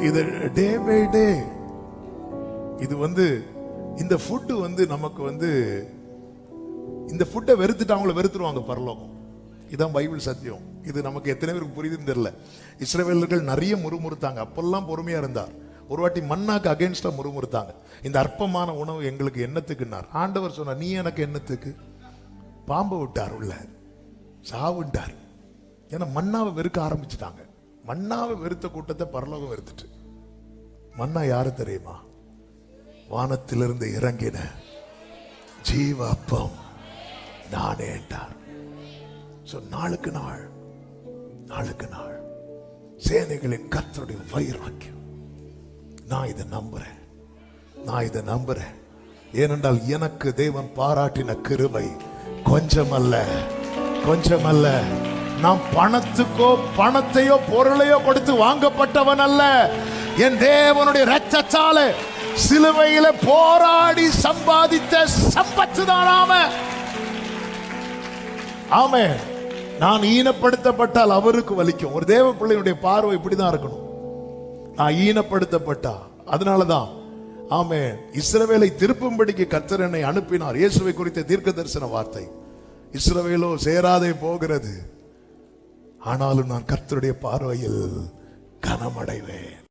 இது day by day இது இந்த ஃபுட்டு நமக்கு இந்த ஃபுட்டை வெறுத்துட்டு அவங்கள வெறுத்துருவாங்க பரலோகம். இதான் பைபிள் சத்தியம். இது நமக்கு எத்தனை பேருக்கு புரியுதுன்னு தெரியல. இஸ்ரவேலர்கள் நிறைய முறுமுறுத்தாங்க, அப்பெல்லாம் பொறுமையா இருந்தார். ஒரு வாட்டி மன்னாக்கு அகைன்ஸ்டா முறுமுறுத்தாங்க. இந்த அற்பமான உணவு எங்களுக்கு என்னத்துக்குன்னார். ஆண்டவர் சொன்னார், நீ எனக்கு என்னத்துக்கு? பாம்பை விட்டார், உள்ள சாவுண்டார். ஏன்னா மன்னாவை வெறுக்க ஆரம்பிச்சுட்டாங்க. மன்னாவை வெறுத்த கூட்டத்தை பரலோகம் வெறுத்துட்டு. மன்னா யாரு தெரியுமா? வானத்திலிருந்து இறங்கின ஜீவ அப்பம் நானே என்றார். நாளுக்கு நாள் நாளுக்கு நாள் சேனைகளின் கர்த்தருடைய வைராக்கியம். நான் இதை நம்புறேன், நான் இதை நம்புறேன். ஏனென்றால் எனக்கு தேவன் பாராட்டின கிருபை கொஞ்சமல்ல, கொஞ்சமல்ல. நாம் பணத்தையோ பொருளையோ கொடுத்து வாங்கப்பட்டவன் அல்ல. என் தேவனுடைய இரத்தத்தாலே சிலுவையில போராடி சம்பாதித்த சம்பத்து தான். ஆமே. நான் ஈனப்படுத்தப்பட்டால் அவருக்கு வலிக்கும். ஒரு தேவ பிள்ளையுடைய பார்வை இப்படிதான் இருக்கணும். நான் ஈனப்படுத்தப்பட்டா, அதனாலதான் ஆமே இஸ்ரவேலை திருப்பும்படிக்கு கர்த்தர் என்னை அனுப்பினார். இயேசுவை குறித்த தீர்க்க தரிசன வார்த்தை. இஸ்ரவேலோ சேராதே போகிறது, ஆனாலும் நான் கர்த்தருடைய பார்வையில் கனமடைவேன்.